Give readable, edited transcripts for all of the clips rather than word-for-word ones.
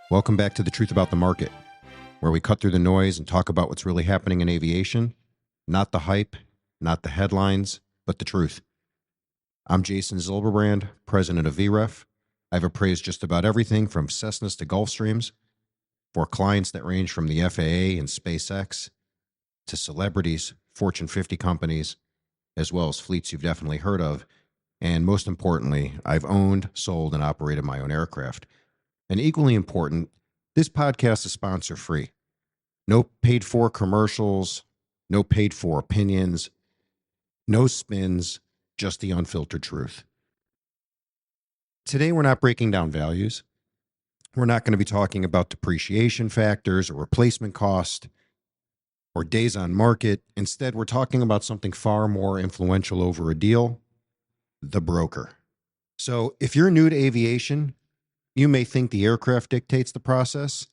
Welcome back to The Truth About the Market, where we cut through the noise and talk about what's really happening in aviation, not the hype, not the headlines, but the truth. I'm Jason Zilberbrand, president of VREF. I've appraised just about everything from Cessnas to Gulfstreams for clients that range from the FAA and SpaceX to celebrities, Fortune 50 companies, as well as fleets you've definitely heard of. And most importantly, I've owned, sold, and operated my own aircraft. And equally important, this podcast is sponsor-free. No paid-for commercials, no paid-for opinions, no spins, just the unfiltered truth. Today, we're not breaking down values. We're not going to be talking about depreciation factors or replacement cost or days on market. Instead, we're talking about something far more influential over a deal, the broker. So if you're new to aviation, you may think the aircraft dictates the process.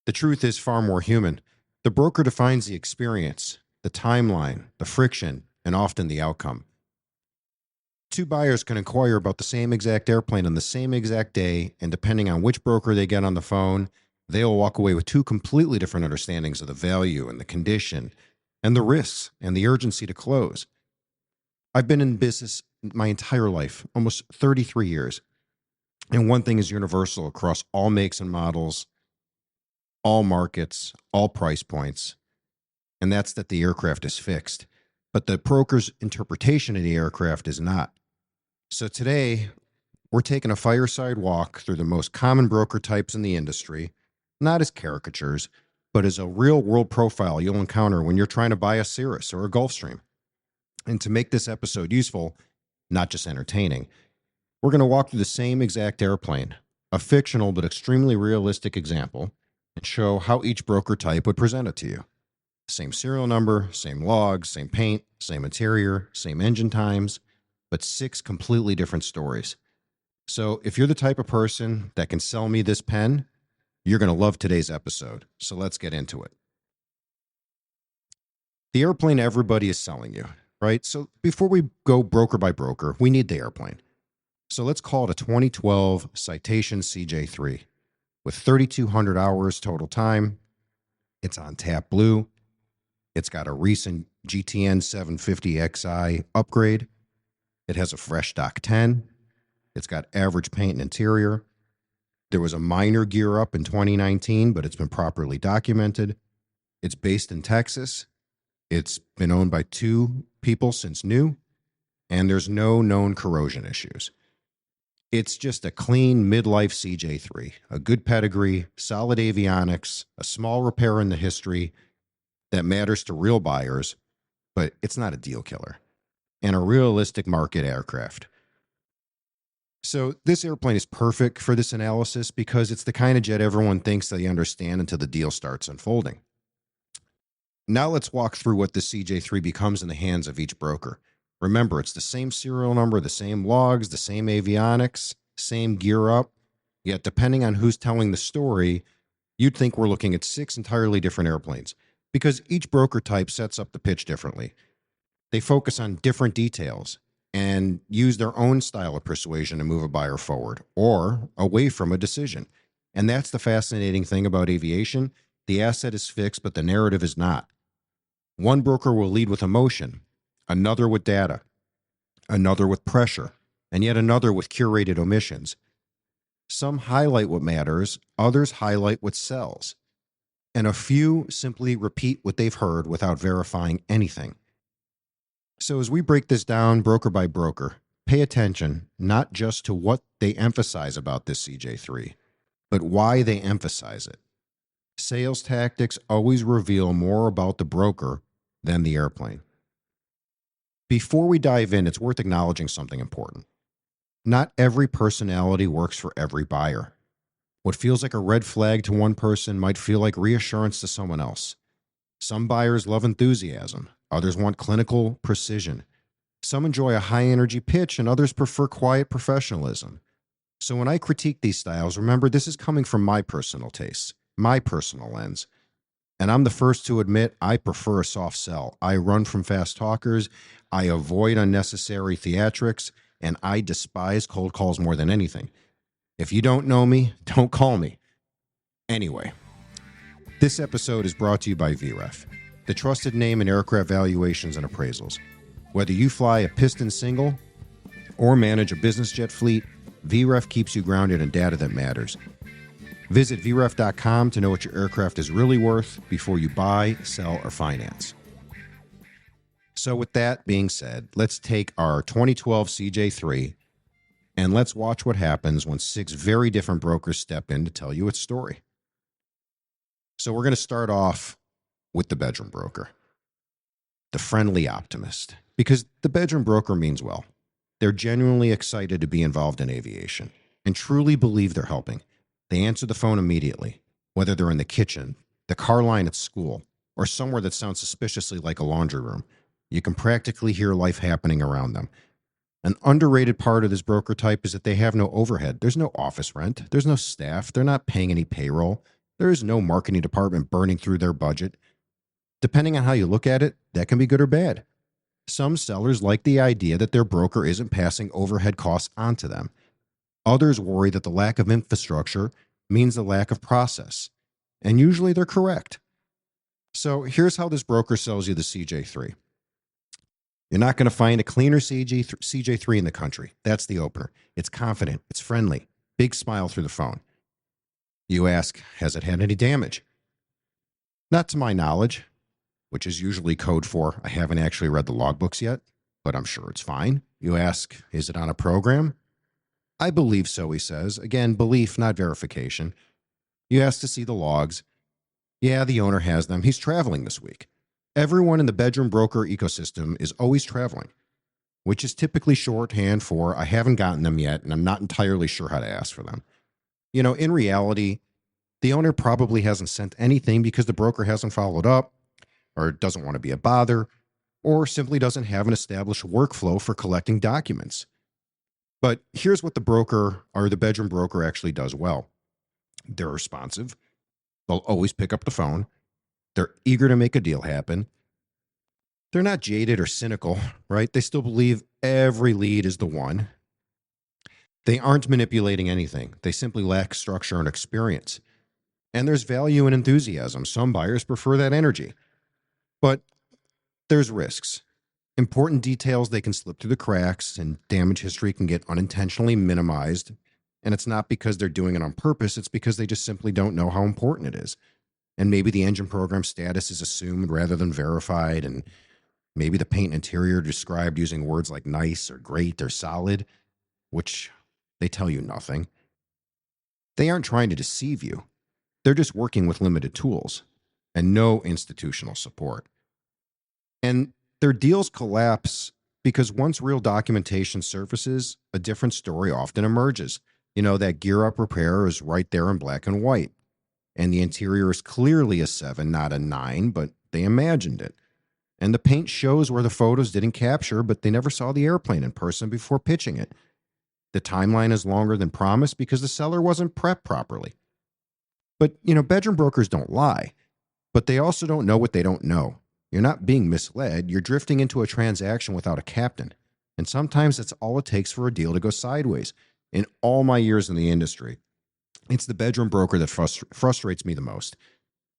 The truth is far more human. The broker defines the experience, the timeline, the friction, and often the outcome. Two buyers can inquire about the same exact airplane on the same exact day, and depending on which broker they get on the phone, they'll walk away with two completely different understandings of the value and the condition and the risks and the urgency to close. I've been in business my entire life, almost 33 years. And one thing is universal across all makes and models, all markets, all price points, and that's that the aircraft is fixed. But the broker's interpretation of the aircraft is not. So today, we're taking a fireside walk through the most common broker types in the industry, not as caricatures, but as a real-world profile you'll encounter when you're trying to buy a Cirrus or a Gulfstream. And to make this episode useful, not just entertaining, we're going to walk through the same exact airplane, a fictional but extremely realistic example, and show how each broker type would present it to you. Same serial number, same logs, same paint, same interior, same engine times, but 6 completely different stories. So if you're the type of person that can sell me this pen, you're going to love today's episode. So let's get into it. The airplane everybody is selling you, right? So before we go broker by broker, we need the airplane. So let's call it a 2012 Citation CJ3 with 3,200 hours total time. It's on tap blue. It's got a recent GTN 750XI upgrade. It has a fresh stock 10. It's got average paint and interior. There was a minor gear up in 2019, but it's been properly documented. It's based in Texas. It's been owned by 2 people since new, and there's no known corrosion issues. It's just a clean midlife CJ3, a good pedigree, solid avionics, a small repair in the history that matters to real buyers, but it's not a deal killer, and a realistic market aircraft. So this airplane is perfect for this analysis because it's the kind of jet everyone thinks they understand until the deal starts unfolding. Now let's walk through what the CJ3 becomes in the hands of each broker. Remember, it's the same serial number, the same logs, the same avionics, same gear up. Yet, depending on who's telling the story, you'd think we're looking at 6 entirely different airplanes because each broker type sets up the pitch differently. They focus on different details and use their own style of persuasion to move a buyer forward or away from a decision. And that's the fascinating thing about aviation. The asset is fixed, but the narrative is not. One broker will lead with emotion, another with data, another with pressure, and yet another with curated omissions. Some highlight what matters, others highlight what sells, and a few simply repeat what they've heard without verifying anything. So as we break this down broker by broker, pay attention not just to what they emphasize about this CJ3, but why they emphasize it. Sales tactics always reveal more about the broker than the airplane. Before we dive in, it's worth acknowledging something important. Not every personality works for every buyer. What feels like a red flag to one person might feel like reassurance to someone else. Some buyers love enthusiasm. Others want clinical precision. Some enjoy a high-energy pitch, and others prefer quiet professionalism. So when I critique these styles, remember this is coming from my personal tastes, my personal lens. And I'm the first to admit I prefer a soft sell. I run from fast talkers. I avoid unnecessary theatrics, and I despise cold calls more than anything. If you don't know me, don't call me. Anyway, this episode is brought to you by VREF, the trusted name in aircraft valuations and appraisals. Whether you fly a piston single or manage a business jet fleet, VREF keeps you grounded in data that matters. Visit vref.com to know what your aircraft is really worth before you buy, sell, or finance. So with that being said, let's take our 2012 CJ3 and let's watch what happens when 6 very different brokers step in to tell you its story. So we're going to start off with the bedroom broker, the friendly optimist, because the bedroom broker means well. They're genuinely excited to be involved in aviation and truly believe they're helping. They answer the phone immediately, whether they're in the kitchen, the car line at school, or somewhere that sounds suspiciously like a laundry room. You can practically hear life happening around them. An underrated part of this broker type is that they have no overhead. There's no office rent. There's no staff. They're not paying any payroll. There is no marketing department burning through their budget. Depending on how you look at it, that can be good or bad. Some sellers like the idea that their broker isn't passing overhead costs onto them. Others worry that the lack of infrastructure means the lack of process. And usually they're correct. So here's how this broker sells you the CJ3. You're not going to find a cleaner CJ3 in the country. That's the opener. It's confident. It's friendly. Big smile through the phone. You ask, has it had any damage? Not to my knowledge, which is usually code for I haven't actually read the logbooks yet, but I'm sure it's fine. You ask, is it on a program? I believe so, he says. Again, belief, not verification. You ask to see the logs. Yeah, the owner has them. He's traveling this week. Everyone in the bedroom broker ecosystem is always traveling, which is typically shorthand for I haven't gotten them yet, and I'm not entirely sure how to ask for them. You know, in reality, the owner probably hasn't sent anything because the broker hasn't followed up, or doesn't want to be a bother, or simply doesn't have an established workflow for collecting documents. But here's what the broker or the bedroom broker actually does well. They're responsive. They'll always pick up the phone. They're eager to make a deal happen. They're not jaded or cynical, right? They still believe every lead is the one. They aren't manipulating anything. They simply lack structure and experience. And there's value and enthusiasm. Some buyers prefer that energy. But there's risks. Important details, they can slip through the cracks, and damage history can get unintentionally minimized. And it's not because they're doing it on purpose. It's because they just simply don't know how important it is. And maybe the engine program status is assumed rather than verified. And maybe the paint interior described using words like nice or great or solid, which they tell you nothing. They aren't trying to deceive you. They're just working with limited tools and no institutional support. And their deals collapse because once real documentation surfaces, a different story often emerges. You know, that gear up repair is right there in black and white. And the interior is clearly a 7, not a 9, but they imagined it. And the paint shows where the photos didn't capture, but they never saw the airplane in person before pitching it. The timeline is longer than promised because the seller wasn't prepped properly. But, you know, bedroom brokers don't lie, but they also don't know what they don't know. You're not being misled. You're drifting into a transaction without a captain. And sometimes that's all it takes for a deal to go sideways. In all my years in the industry, it's the bedroom broker that frustrates me the most,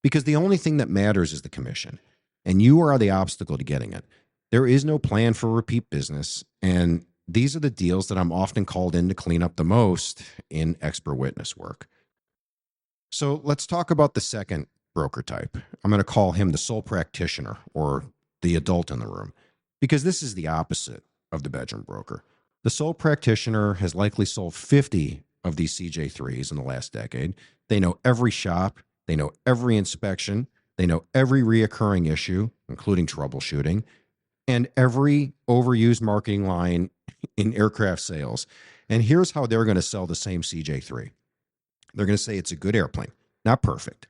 because the only thing that matters is the commission, and you are the obstacle to getting it. There is no plan for repeat business, and these are the deals that I'm often called in to clean up the most in expert witness work. So let's talk about the second broker type. I'm going to call him the sole practitioner, or the adult in the room, because this is the opposite of the bedroom broker. The sole practitioner has likely sold 50 of these CJ3s in the last decade. They know every shop. They know every inspection. They know every reoccurring issue, including troubleshooting, and every overused marketing line in aircraft sales. And here's how they're going to sell the same CJ3. They're going to say it's a good airplane, not perfect.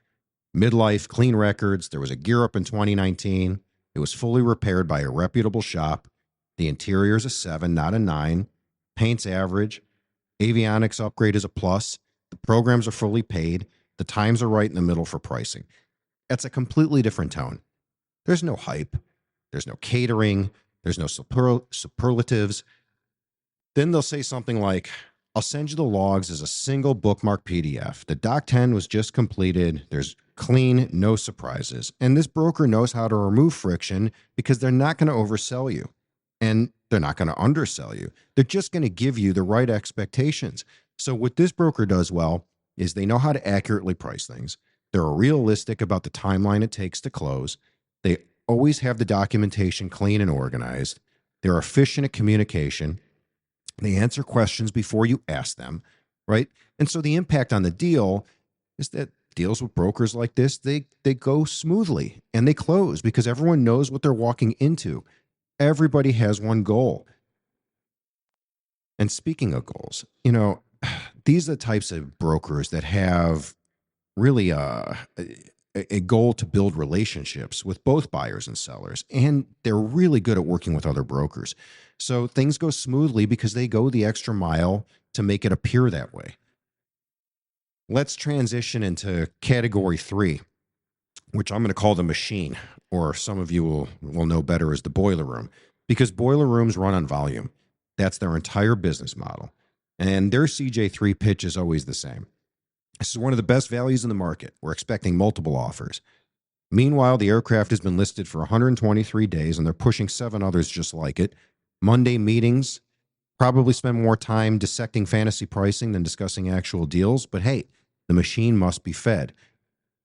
Midlife, clean records. There was a gear up in 2019. It was fully repaired by a reputable shop. The interior is a 7, not a 9. Paint's average. Avionics upgrade is a plus. The programs are fully paid. The times are right in the middle for pricing. That's a completely different tone. There's no hype. There's no catering. There's no superlatives. Then they'll say something like, I'll send you the logs as a single bookmark PDF. The Doc 10 was just completed. There's clean, no surprises. And this broker knows how to remove friction because they're not going to oversell you and they're not going to undersell you. They're just going to give you the right expectations. So, what this broker does well is they know how to accurately price things. They're realistic about the timeline it takes to close. They always have the documentation clean and organized. They're efficient at communication. They answer questions before you ask them, right? And so the impact on the deal is that deals with brokers like this, they go smoothly and they close because everyone knows what they're walking into. Everybody has one goal. And speaking of goals, these are the types of brokers that have really a goal to build relationships with both buyers and sellers. And they're really good at working with other brokers. So things go smoothly because they go the extra mile to make it appear that way. Let's transition into category 3, which I'm going to call the machine, or some of you will know better as the boiler room, because boiler rooms run on volume. That's their entire business model. And their CJ3 pitch is always the same. This is one of the best values in the market. We're expecting multiple offers. Meanwhile, the aircraft has been listed for 123 days, and they're pushing 7 others just like it. Monday meetings probably spend more time dissecting fantasy pricing than discussing actual deals, but hey, the machine must be fed.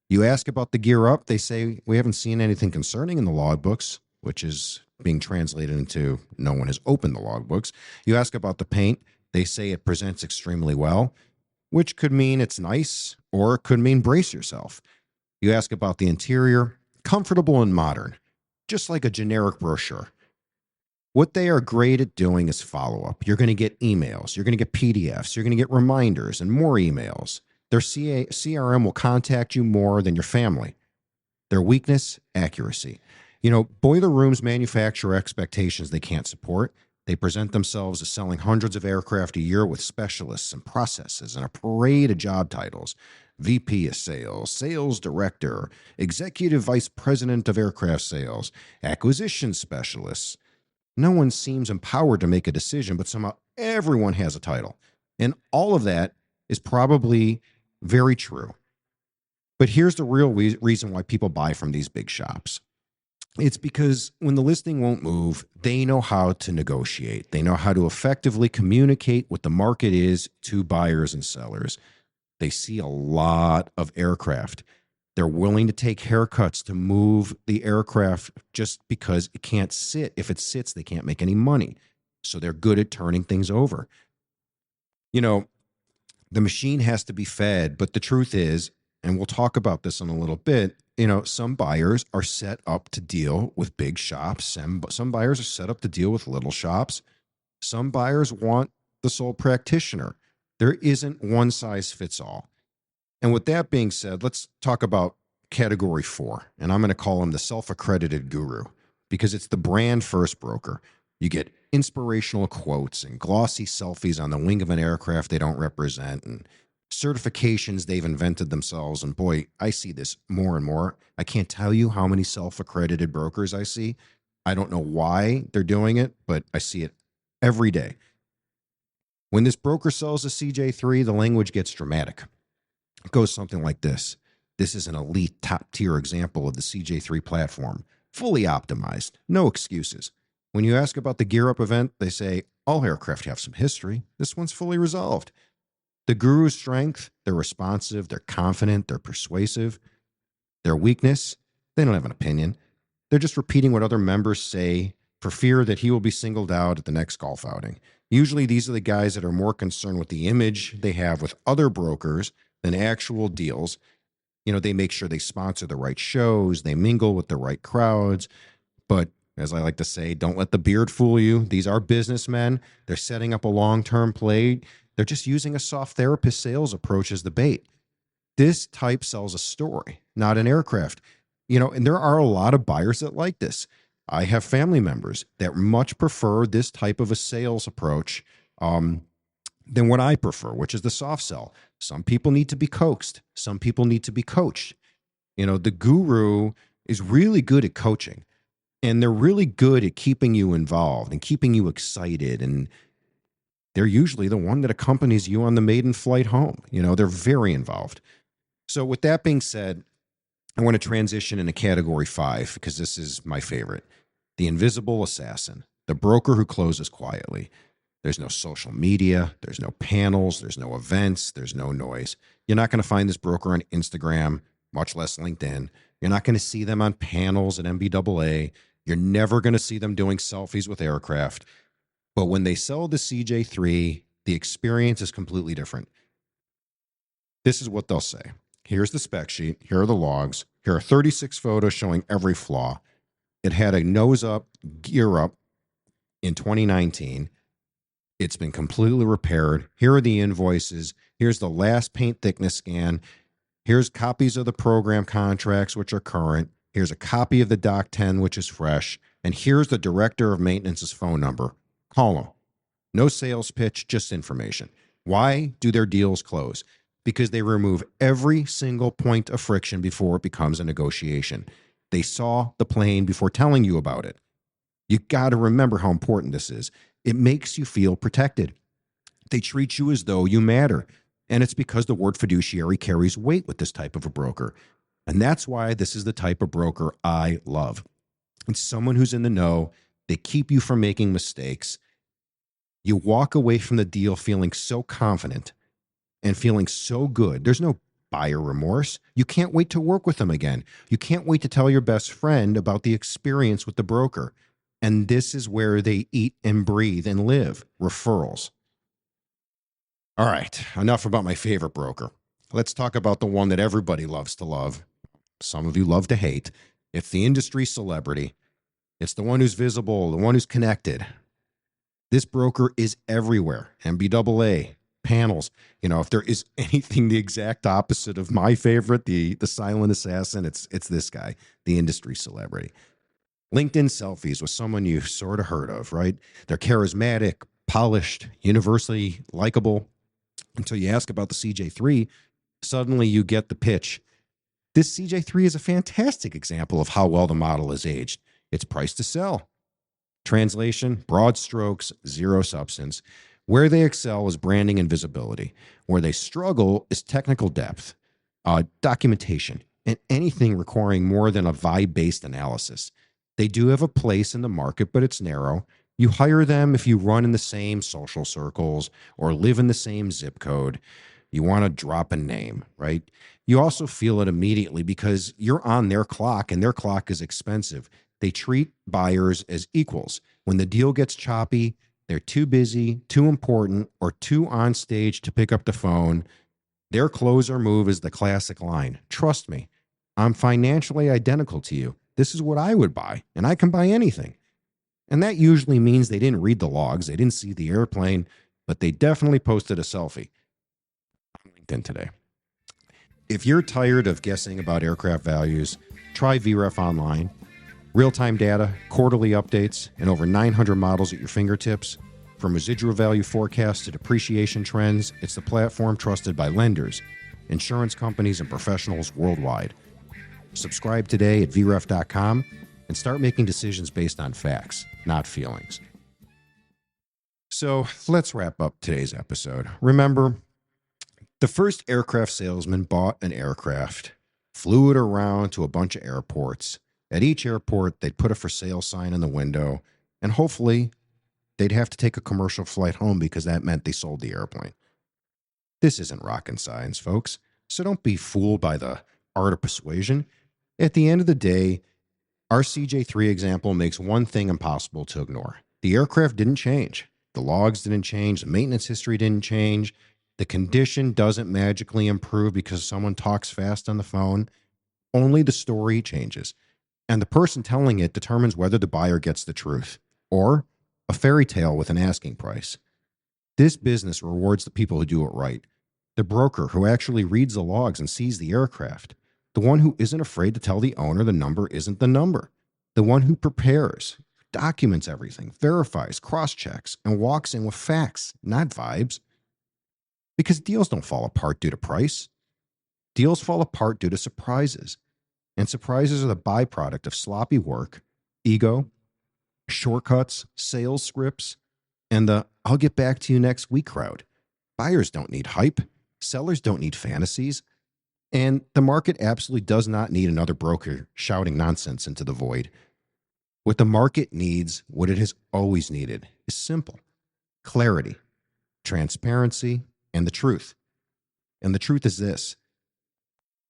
You ask about the gear up, they say, we haven't seen anything concerning in the logbooks, which is being translated into no one has opened the logbooks. You ask about the paint, they say it presents extremely well, which could mean it's nice or it could mean brace yourself. You ask about the interior, comfortable and modern, just like a generic brochure. What they are great at doing is follow up. You're going to get emails, you're going to get PDFs, you're going to get reminders and more emails. Their CRM will contact you more than your family. Their weakness, accuracy. Boiler rooms manufacture expectations they can't support. They present themselves as selling hundreds of aircraft a year with specialists and processes and a parade of job titles. VP of sales, sales director, executive vice president of aircraft sales, acquisition specialists. No one seems empowered to make a decision, but somehow everyone has a title. And all of that is probably very true. But here's the real reason why people buy from these big shops. It's because when the listing won't move, they know how to negotiate. They know how to effectively communicate what the market is to buyers and sellers. They see a lot of aircraft. They're willing to take haircuts to move the aircraft just because it can't sit. If it sits, they can't make any money. So they're good at turning things over. The machine has to be fed, but the truth is, and we'll talk about this in a little bit, some buyers are set up to deal with big shops. Some buyers are set up to deal with little shops. Some buyers want the sole practitioner. There isn't one size fits all. And with that being said, let's talk about category 4. And I'm going to call him the self-accredited guru because it's the brand first broker. You get inspirational quotes and glossy selfies on the wing of an aircraft they don't represent and certifications they've invented themselves. And boy, I see this more and more. I can't tell you how many self-accredited brokers I see. I don't know why they're doing it, but I see it every day. When this broker sells a CJ3, the language gets dramatic. It goes something like this. This is an elite top-tier example of the CJ3 platform. Fully optimized. No excuses. When you ask about the Gear Up event, they say, all aircraft have some history. This one's fully resolved. The guru's strength, they're responsive, they're confident, they're persuasive. Their weakness, they don't have an opinion. They're just repeating what other members say for fear that he will be singled out at the next golf outing. Usually these are the guys that are more concerned with the image they have with other brokers than actual deals. They make sure they sponsor the right shows, they mingle with the right crowds. But as I like to say, don't let the beard fool you. These are businessmen. They're setting up a long-term play. They're just using a soft therapist sales approach as the bait. This type sells a story, not an aircraft. And there are a lot of buyers that like this. I have family members that much prefer this type of a sales approach than what I prefer, which is the soft sell. Some people need to be coaxed. Some people need to be coached. The guru is really good at coaching, and they're really good at keeping you involved and keeping you excited and They're usually the one that accompanies you on the maiden flight home. They're very involved. So with that being said, I want to transition into category 5 because this is my favorite. The invisible assassin, the broker who closes quietly. There's no social media, there's no panels, there's no events, there's no noise. You're not going to find this broker on Instagram, much less LinkedIn. You're not going to see them on panels at MBAA. You're never going to see them doing selfies with aircraft. But when they sell the CJ3, the experience is completely different. This is what they'll say. Here's the spec sheet. Here are the logs. Here are 36 photos showing every flaw. It had a nose up, gear up in 2019. It's been completely repaired. Here are the invoices. Here's the last paint thickness scan. Here's copies of the program contracts, which are current. Here's a copy of the Doc 10, which is fresh. And here's the director of maintenance's phone number. Call them. No sales pitch, just information. Why do their deals close? Because they remove every single point of friction before it becomes a negotiation. They saw the plane before telling you about it. You got to remember how important this is. It makes you feel protected. They treat you as though you matter. And it's because the word fiduciary carries weight with this type of a broker. And that's why this is the type of broker I love. It's someone who's in the know. They keep you from making mistakes. You walk away from the deal feeling so confident and feeling so good. There's no buyer remorse. You can't wait to work with them again. You can't wait to tell your best friend about the experience with the broker. And this is where they eat and breathe and live. Referrals. All right, enough about my favorite broker. Let's talk about the one that everybody loves to love. Some of you love to hate. It's the industry celebrity. It's the one who's visible, the one who's connected. This broker is everywhere. MBAA, panels. If there is anything the exact opposite of my favorite, the silent assassin, it's this guy, the industry celebrity. LinkedIn selfies with someone you sort of heard of, right? They're charismatic, polished, universally likable. Until you ask about the CJ3, suddenly you get the pitch. This CJ3 is a fantastic example of how well the model is aged. It's priced to sell. Translation, broad strokes, zero substance. Where they excel is branding and visibility. Where they struggle is technical depth, documentation, and anything requiring more than a vibe-based analysis. They do have a place in the market, but it's narrow. You hire them if you run in the same social circles or live in the same zip code. You want to drop a name, right? You also feel it immediately because you're on their clock and their clock is expensive. They treat buyers as equals. When the deal gets choppy, they're too busy, too important, or too on stage to pick up the phone. Their closer move is the classic line. Trust me, I'm financially identical to you. This is what I would buy, and I can buy anything. And that usually means they didn't read the logs, they didn't see the airplane, but they definitely posted a selfie on LinkedIn today. If you're tired of guessing about aircraft values, try VREF Online. Real-time data, quarterly updates, and over 900 models at your fingertips. From residual value forecasts to depreciation trends, it's the platform trusted by lenders, insurance companies, and professionals worldwide. Subscribe today at vref.com and start making decisions based on facts, not feelings. So let's wrap up today's episode. Remember, the first aircraft salesman bought an aircraft, flew it around to a bunch of airports. At each airport, they'd put a for sale sign in the window, and hopefully they'd have to take a commercial flight home because that meant they sold the airplane. This isn't rocket science, folks, so don't be fooled by the art of persuasion. At the end of the day, our CJ3 example makes one thing impossible to ignore. The aircraft didn't change. The logs didn't change. The maintenance history didn't change. The condition doesn't magically improve because someone talks fast on the phone. Only the story changes. And the person telling it determines whether the buyer gets the truth or a fairy tale with an asking price. This business rewards the people who do it right. The broker who actually reads the logs and sees the aircraft. The one who isn't afraid to tell the owner the number isn't the number. The one who prepares, documents everything, verifies, cross-checks, and walks in with facts, not vibes. Because deals don't fall apart due to price. Deals fall apart due to surprises. And surprises are the byproduct of sloppy work, ego, shortcuts, sales scripts, and the "I'll get back to you next week" crowd. Buyers don't need hype. Sellers don't need fantasies. And the market absolutely does not need another broker shouting nonsense into the void. What the market needs, what it has always needed, is simple: clarity, transparency, and the truth. And the truth is this: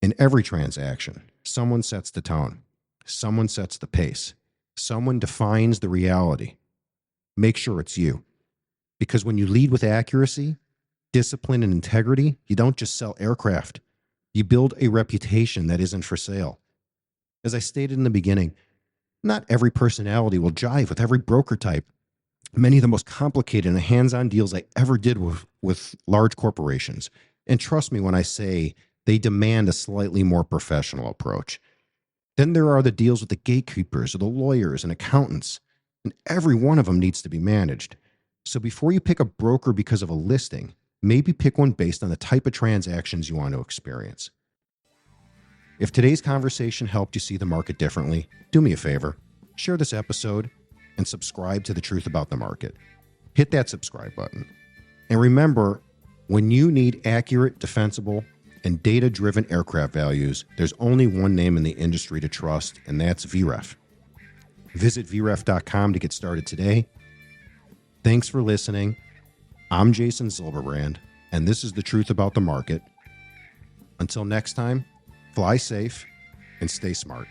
in every transaction, someone sets the tone, someone sets the pace, someone defines the reality. Make sure it's you. Because when you lead with accuracy, discipline, and integrity, you don't just sell aircraft. You build a reputation that isn't for sale. As I stated in the beginning, not every personality will jive with every broker type. Many of the most complicated and hands-on deals I ever did with large corporations. And trust me when I say they demand a slightly more professional approach. Then there are the deals with the gatekeepers or the lawyers and accountants, and every one of them needs to be managed. So before you pick a broker because of a listing, maybe pick one based on the type of transactions you want to experience. If today's conversation helped you see the market differently, do me a favor, share this episode and subscribe to The Truth About the Market. Hit that subscribe button. And remember, when you need accurate, defensible, and data-driven aircraft values, there's only one name in the industry to trust, and that's VREF. Visit VREF.com to get started today. Thanks for listening. I'm Jason Zilberbrand, and this is The Truth About the Market. Until next time, fly safe and stay smart.